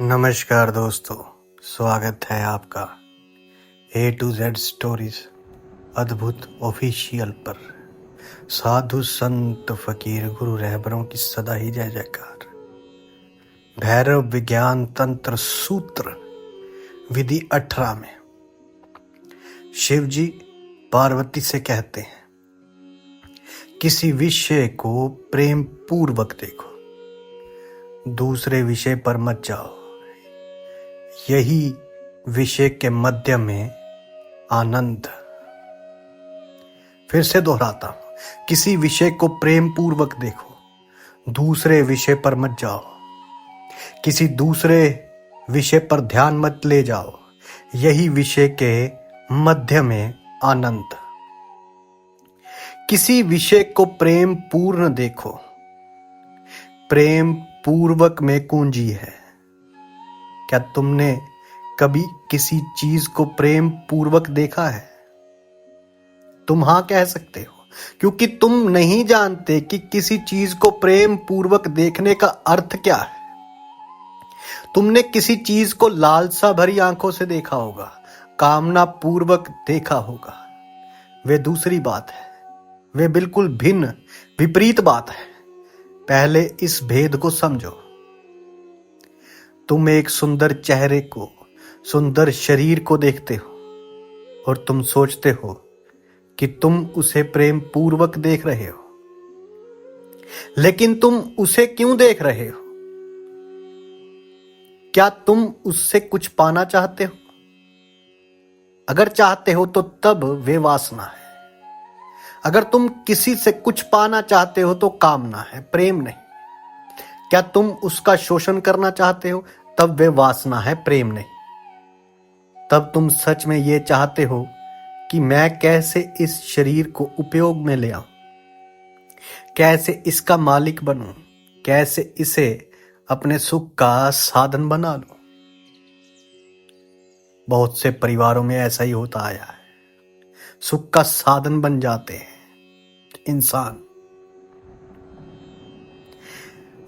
नमस्कार दोस्तों, स्वागत है आपका A to Z स्टोरीज अद्भुत ऑफिशियल पर। साधु संत फकीर गुरु रहबरों की सदा ही जय जयकार। भैरव विज्ञान तंत्र सूत्र विधि 18 में शिव जी पार्वती से कहते हैं, किसी विषय को प्रेम पूर्वक देखो, दूसरे विषय पर मत जाओ, यही विषय के मध्य में आनंद। फिर से दोहराता हूं, किसी विषय को प्रेम पूर्वक देखो, दूसरे विषय पर मत जाओ, किसी दूसरे विषय पर ध्यान मत ले जाओ, यही विषय के मध्य में आनंद। किसी विषय को प्रेम पूर्ण देखो, प्रेम पूर्वक में कुंजी है। क्या तुमने कभी किसी चीज को प्रेम पूर्वक देखा है? तुम हाँ कह सकते हो, क्योंकि तुम नहीं जानते कि किसी चीज को प्रेम पूर्वक देखने का अर्थ क्या है। तुमने किसी चीज को लालसा भरी आंखों से देखा होगा, कामना पूर्वक देखा होगा, वे दूसरी बात है, वे बिल्कुल भिन्न विपरीत बात है। पहले इस भेद को समझो। तुम एक सुंदर चेहरे को, सुंदर शरीर को देखते हो और तुम सोचते हो कि तुम उसे प्रेम पूर्वक देख रहे हो, लेकिन तुम उसे क्यों देख रहे हो? क्या तुम उससे कुछ पाना चाहते हो? अगर चाहते हो तो तब वे वासना है। अगर तुम किसी से कुछ पाना चाहते हो तो कामना है, प्रेम नहीं। क्या तुम उसका शोषण करना चाहते हो? तब वे वासना है, प्रेम नहीं। तब तुम सच में ये चाहते हो कि मैं कैसे इस शरीर को उपयोग में ले आऊं, कैसे इसका मालिक बनूं, कैसे इसे अपने सुख का साधन बना लूं। बहुत से परिवारों में ऐसा ही होता आया है, सुख का साधन बन जाते हैं इंसान।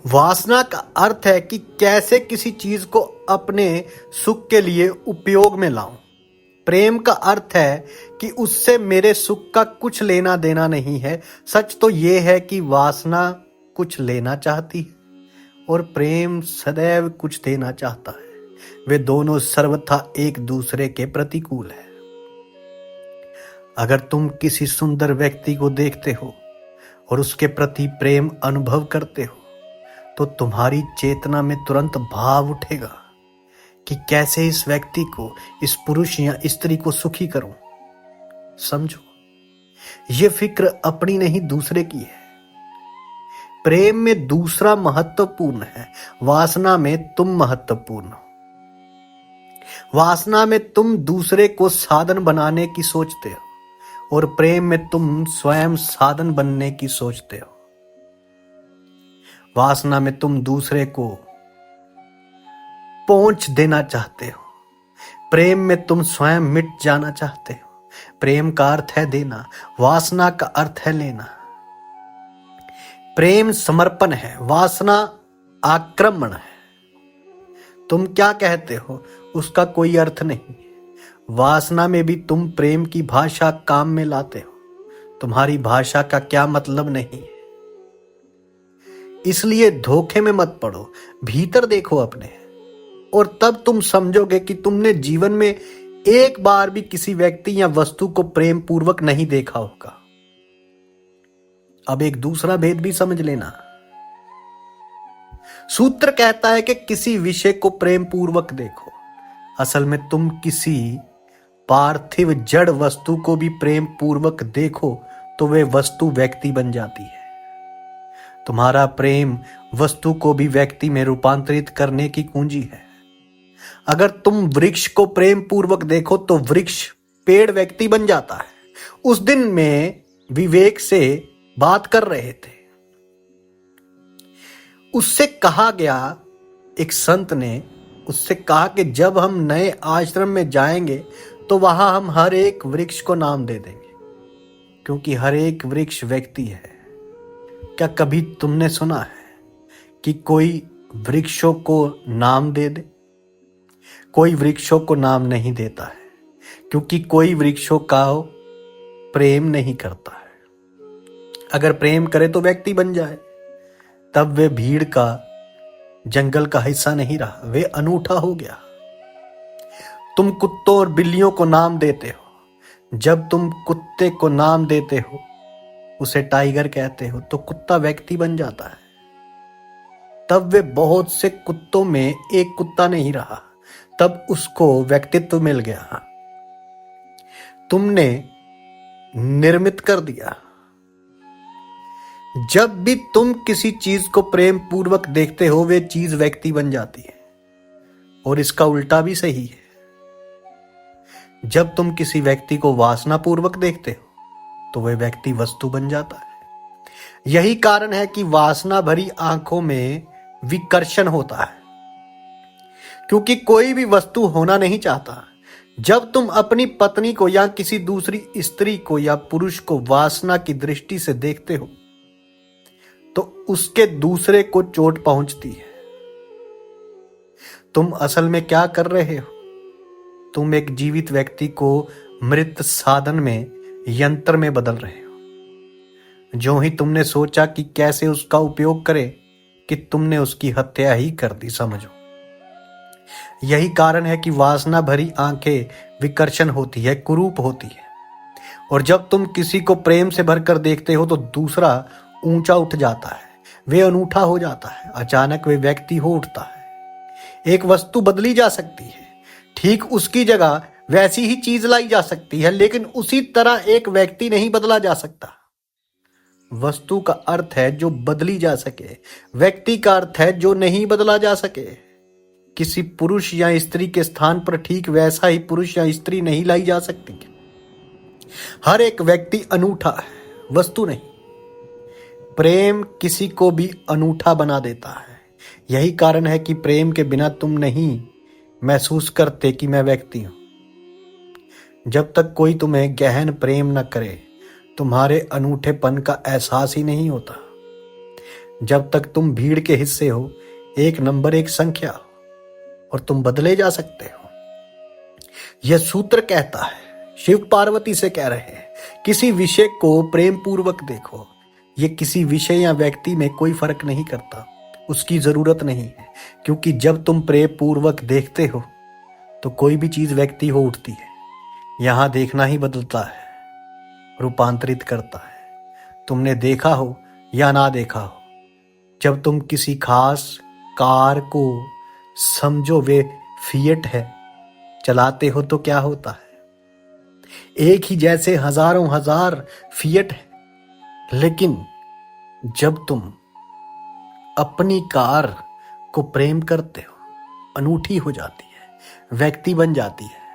वासना का अर्थ है कि कैसे किसी चीज को अपने सुख के लिए उपयोग में लाऊं। प्रेम का अर्थ है कि उससे मेरे सुख का कुछ लेना देना नहीं है। सच तो यह है कि वासना कुछ लेना चाहती है और प्रेम सदैव कुछ देना चाहता है। वे दोनों सर्वथा एक दूसरे के प्रतिकूल है। अगर तुम किसी सुंदर व्यक्ति को देखते हो और उसके प्रति प्रेम अनुभव करते हो तो तुम्हारी चेतना में तुरंत भाव उठेगा कि कैसे इस व्यक्ति को, इस पुरुष या स्त्री को सुखी करूं। समझो, ये फिक्र अपनी नहीं दूसरे की है। प्रेम में दूसरा महत्वपूर्ण है, वासना में तुम महत्वपूर्ण हो। वासना में तुम दूसरे को साधन बनाने की सोचते हो और प्रेम में तुम स्वयं साधन बनने की सोचते हो। वासना में तुम दूसरे को पहुंच देना चाहते हो, प्रेम में तुम स्वयं मिट जाना चाहते हो। प्रेम का अर्थ है देना, वासना का अर्थ है लेना। प्रेम समर्पण है, वासना आक्रमण है। तुम क्या कहते हो उसका कोई अर्थ नहीं। वासना में भी तुम प्रेम की भाषा काम में लाते हो, तुम्हारी भाषा का क्या मतलब नहीं। इसलिए धोखे में मत पड़ो, भीतर देखो अपने, और तब तुम समझोगे कि तुमने जीवन में एक बार भी किसी व्यक्ति या वस्तु को प्रेम पूर्वक नहीं देखा होगा। अब एक दूसरा भेद भी समझ लेना। सूत्र कहता है कि किसी विषय को प्रेम पूर्वक देखो। असल में तुम किसी पार्थिव जड़ वस्तु को भी प्रेम पूर्वक देखो तो वे वस्तु व्यक्ति बन जाती है। तुम्हारा प्रेम वस्तु को भी व्यक्ति में रूपांतरित करने की कुंजी है। अगर तुम वृक्ष को प्रेम पूर्वक देखो तो वृक्ष पेड़ व्यक्ति बन जाता है। उस दिन में विवेक से बात कर रहे थे, उससे कहा गया, एक संत ने उससे कहा कि जब हम नए आश्रम में जाएंगे तो वहां हम हर एक वृक्ष को नाम दे देंगे, क्योंकि हर एक वृक्ष व्यक्ति है। क्या कभी तुमने सुना है कि कोई वृक्षों को नाम दे दे? कोई वृक्षों को नाम नहीं देता है, क्योंकि कोई वृक्षों का प्रेम नहीं करता है। अगर प्रेम करे तो व्यक्ति बन जाए, तब वे भीड़ का, जंगल का हिस्सा नहीं रहा, वे अनूठा हो गया। तुम कुत्तों और बिल्लियों को नाम देते हो। जब तुम कुत्ते को नाम देते हो, उसे टाइगर कहते हो, तो कुत्ता व्यक्ति बन जाता है। तब वे बहुत से कुत्तों में एक कुत्ता नहीं रहा, तब उसको व्यक्तित्व मिल गया। तुमने निर्मित कर दिया। जब भी तुम किसी चीज को प्रेम पूर्वक देखते हो, वे चीज व्यक्ति बन जाती है। और इसका उल्टा भी सही है। जब तुम किसी व्यक्ति को वासना पूर्वक देखते हो, तो वह व्यक्ति वस्तु बन जाता है। यही कारण है कि वासना भरी आंखों में विकर्षण होता है, क्योंकि कोई भी वस्तु होना नहीं चाहता। जब तुम अपनी पत्नी को या किसी दूसरी स्त्री को या पुरुष को वासना की दृष्टि से देखते हो, तो उसके दूसरे को चोट पहुंचती है। तुम असल में क्या कर रहे हो? तुम एक जीवित व्यक्ति को मृत साधन में, यंत्र में बदल रहे हो। जो ही तुमने सोचा कि कैसे उसका उपयोग करे, कि तुमने उसकी हत्या ही कर दी, समझो। यही कारण है कि वासना भरी आंखें विकर्षण होती है, कुरूप होती है। और जब तुम किसी को प्रेम से भरकर देखते हो, तो दूसरा ऊंचा उठ जाता है, वे अनूठा हो जाता है। अचानक वे व्यक्ति हो उठता है। एक वस्तु बदली जा सकती है, ठीक उसकी जगह वैसी ही चीज लाई जा सकती है, लेकिन उसी तरह एक व्यक्ति नहीं बदला जा सकता। वस्तु का अर्थ है जो बदली जा सके, व्यक्ति का अर्थ है जो नहीं बदला जा सके। किसी पुरुष या स्त्री के स्थान पर ठीक वैसा ही पुरुष या स्त्री नहीं लाई जा सकती। हर एक व्यक्ति अनूठा है, वस्तु नहीं। प्रेम किसी को भी अनूठा बना देता है। यही कारण है कि प्रेम के बिना तुम नहीं महसूस करते कि मैं व्यक्ति हूं। जब तक कोई तुम्हें गहन प्रेम न करे, तुम्हारे अनूठेपन का एहसास ही नहीं होता। जब तक तुम भीड़ के हिस्से हो, एक नंबर, एक संख्या हो, और तुम बदले जा सकते हो। यह सूत्र कहता है, शिव पार्वती से कह रहे हैं, किसी विषय को प्रेम पूर्वक देखो। ये किसी विषय या व्यक्ति में कोई फर्क नहीं करता, उसकी जरूरत नहीं है, क्योंकि जब तुम प्रेम पूर्वक देखते हो, तो कोई भी चीज व्यक्ति हो उठती है। यहां देखना ही बदलता है, रूपांतरित करता है। तुमने देखा हो या ना देखा हो, जब तुम किसी खास कार को समझो वे फिएट है, चलाते हो, तो क्या होता है? एक ही जैसे हजारों हजार फिएट है, लेकिन जब तुम अपनी कार को प्रेम करते हो, अनूठी हो जाती है, व्यक्ति बन जाती है,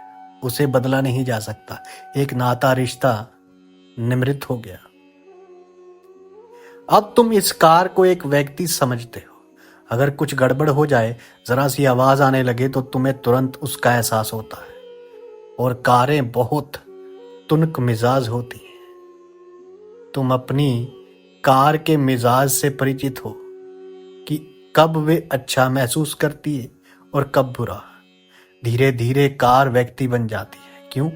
उसे बदला नहीं जा सकता। एक नाता, रिश्ता निमृत हो गया। अब तुम इस कार को एक व्यक्ति समझते हो। अगर कुछ गड़बड़ हो जाए, जरा सी आवाज आने लगे, तो तुम्हें तुरंत उसका एहसास होता है। और कारें बहुत तुनक मिजाज होती हैं। तुम अपनी कार के मिजाज से परिचित हो कि कब वे अच्छा महसूस करती है और कब बुरा। धीरे धीरे कार व्यक्ति बन जाती है। क्यों?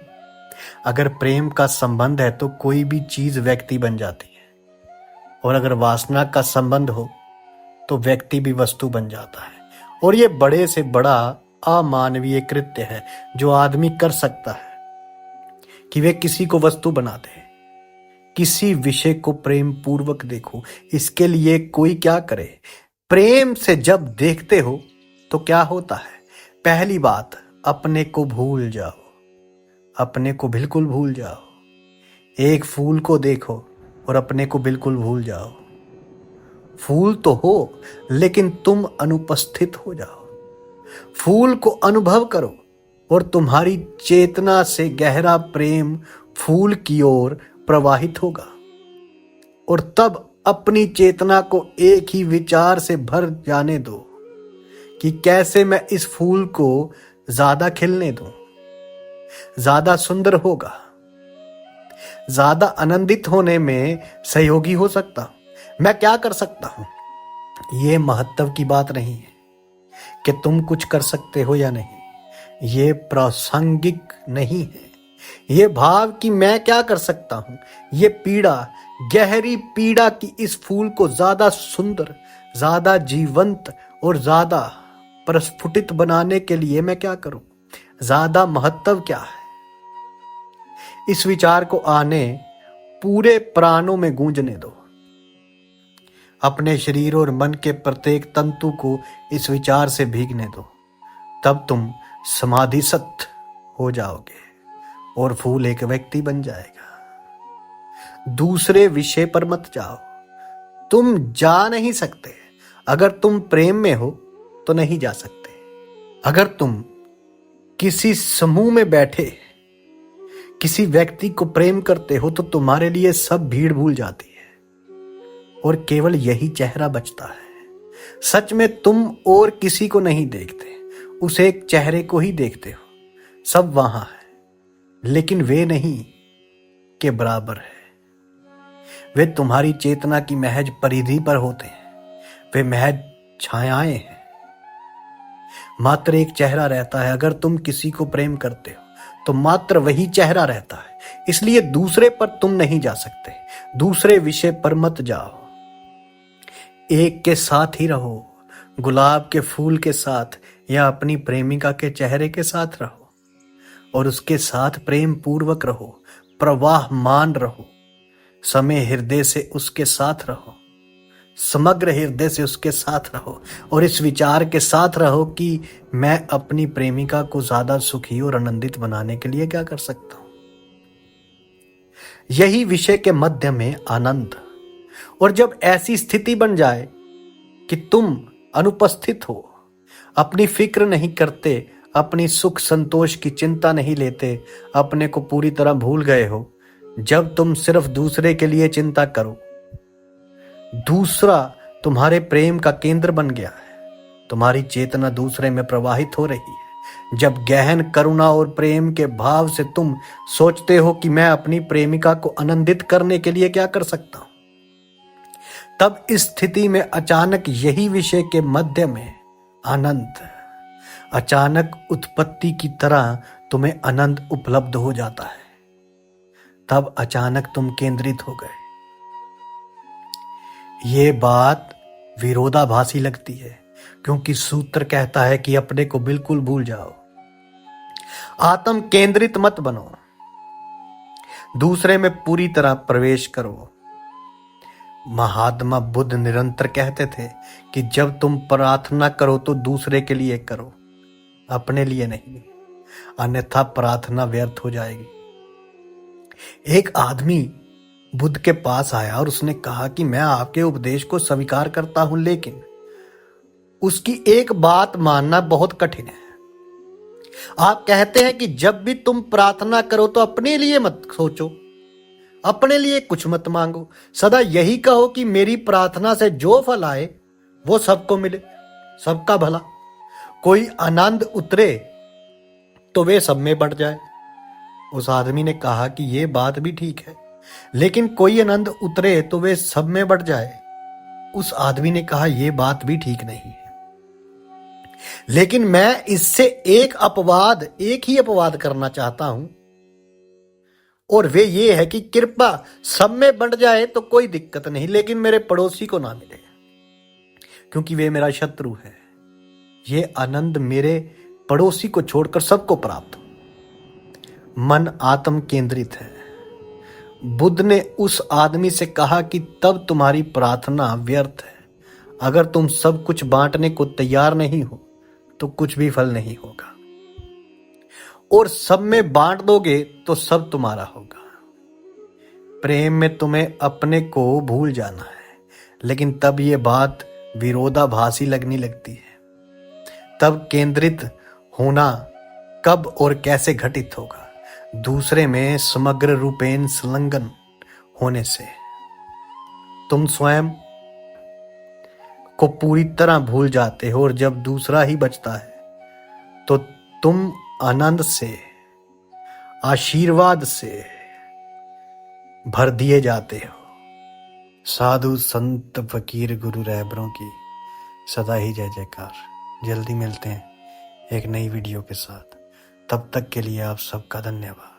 अगर प्रेम का संबंध है, तो कोई भी चीज व्यक्ति बन जाती है। और अगर वासना का संबंध हो, तो व्यक्ति भी वस्तु बन जाता है। और ये बड़े से बड़ा अमानवीय कृत्य है जो आदमी कर सकता है, कि वे किसी को वस्तु बना दे। किसी विषय को प्रेम पूर्वक देखो। इसके लिए कोई क्या करे? प्रेम से जब देखते हो, तो क्या होता है? पहली बात, अपने को भूल जाओ। अपने को बिल्कुल भूल जाओ। एक फूल को देखो और अपने को बिल्कुल भूल जाओ। फूल तो हो, लेकिन तुम अनुपस्थित हो जाओ। फूल को अनुभव करो और तुम्हारी चेतना से गहरा प्रेम फूल की ओर प्रवाहित होगा। और तब अपनी चेतना को एक ही विचार से भर जाने दो कि कैसे मैं इस फूल को ज्यादा खिलने दूं, ज्यादा सुंदर होगा, ज्यादा आनंदित होने में सहयोगी हो सकता हूं। मैं क्या कर सकता हूं? यह महत्व की बात नहीं है कि तुम कुछ कर सकते हो या नहीं। ये प्रासंगिक नहीं है। ये भाव कि मैं क्या कर सकता हूं, ये पीड़ा, गहरी पीड़ा की इस फूल को ज्यादा सुंदर, ज्यादा जीवंत और ज्यादा प्रस्फुटित बनाने के लिए मैं क्या करूं, ज्यादा महत्व क्या है। इस विचार को आने पूरे प्राणों में गूंजने दो। अपने शरीर और मन के प्रत्येक तंतु को इस विचार से भीगने दो। तब तुम समाधिस्थ हो जाओगे और फूल एक व्यक्ति बन जाएगा। दूसरे विषय पर मत जाओ। तुम जा नहीं सकते। अगर तुम प्रेम में हो तो नहीं जा सकते। अगर तुम किसी समूह में बैठे किसी व्यक्ति को प्रेम करते हो तो तुम्हारे लिए सब भीड़ भूल जाती है और केवल यही चेहरा बचता है। सच में तुम और किसी को नहीं देखते, उस एक चेहरे को ही देखते हो। सब वहां है लेकिन वे नहीं के बराबर है। वे तुम्हारी चेतना की महज परिधि पर होते हैं। वे महज छायाएं हैं। मात्र एक चेहरा रहता है। अगर तुम किसी को प्रेम करते हो तो मात्र वही चेहरा रहता है। इसलिए दूसरे पर तुम नहीं जा सकते। दूसरे विषय पर मत जाओ। एक के साथ ही रहो। गुलाब के फूल के साथ या अपनी प्रेमिका के चेहरे के साथ रहो और उसके साथ प्रेम पूर्वक रहो, प्रवाहमान रहो। समय हृदय से उसके साथ रहो, समग्र हृदय से उसके साथ रहो और इस विचार के साथ रहो कि मैं अपनी प्रेमिका को ज्यादा सुखी और आनंदित बनाने के लिए क्या कर सकता हूं। यही विषय के मध्य में आनंद। और जब ऐसी स्थिति बन जाए कि तुम अनुपस्थित हो, अपनी फिक्र नहीं करते, अपनी सुख संतोष की चिंता नहीं लेते, अपने को पूरी तरह भूल गए हो, जब तुम सिर्फ दूसरे के लिए चिंता करो, दूसरा तुम्हारे प्रेम का केंद्र बन गया है, तुम्हारी चेतना दूसरे में प्रवाहित हो रही है, जब गहन करुणा और प्रेम के भाव से तुम सोचते हो कि मैं अपनी प्रेमिका को आनंदित करने के लिए क्या कर सकता हूं, तब इस स्थिति में अचानक यही विषय के मध्य में आनंद, अचानक उत्पत्ति की तरह तुम्हें आनंद उपलब्ध हो जाता है। तब अचानक तुम केंद्रित हो गए। ये बात विरोधाभासी लगती है क्योंकि सूत्र कहता है कि अपने को बिल्कुल भूल जाओ, आत्म केंद्रित मत बनो, दूसरे में पूरी तरह प्रवेश करो। महात्मा बुद्ध निरंतर कहते थे कि जब तुम प्रार्थना करो तो दूसरे के लिए करो, अपने लिए नहीं, अन्यथा प्रार्थना व्यर्थ हो जाएगी। एक आदमी बुद्ध के पास आया और उसने कहा कि मैं आपके उपदेश को स्वीकार करता हूं, लेकिन उसकी एक बात मानना बहुत कठिन है। आप कहते हैं कि जब भी तुम प्रार्थना करो तो अपने लिए मत सोचो, अपने लिए कुछ मत मांगो, सदा यही कहो कि मेरी प्रार्थना से जो फल आए वो सबको मिले, सबका भला, कोई आनंद उतरे तो वे सब में बढ़ जाए। उस आदमी ने कहा कि ये बात भी ठीक है, लेकिन कोई आनंद उतरे तो वे सब में बढ़ जाए। उस आदमी ने कहा यह बात भी ठीक नहीं है, लेकिन मैं इससे एक ही अपवाद करना चाहता हूं, और वे ये है कि कृपा सब में बढ़ जाए तो कोई दिक्कत नहीं, लेकिन मेरे पड़ोसी को ना मिले क्योंकि वे मेरा शत्रु है। ये आनंद मेरे पड़ोसी को छोड़कर सबको प्राप्त हो। मन आत्म केंद्रित है। बुद्ध ने उस आदमी से कहा कि तब तुम्हारी प्रार्थना व्यर्थ है। अगर तुम सब कुछ बांटने को तैयार नहीं हो तो कुछ भी फल नहीं होगा, और सब में बांट दोगे तो सब तुम्हारा होगा। प्रेम में तुम्हें अपने को भूल जाना है, लेकिन तब ये बात विरोधाभासी लगने लगती है। तब केंद्रित होना कब और कैसे घटित होगा? दूसरे में समग्र रूपेण संलग्न होने से। तुम स्वयं को पूरी तरह भूल जाते हो, और जब दूसरा ही बचता है तो तुम आनंद से, आशीर्वाद से भर दिए जाते हो। साधु संत फकीर गुरु रहबरों की सदा ही जय जयकार। जल्दी मिलते हैं एक नई वीडियो के साथ। तब तक के लिए आप सबका धन्यवाद।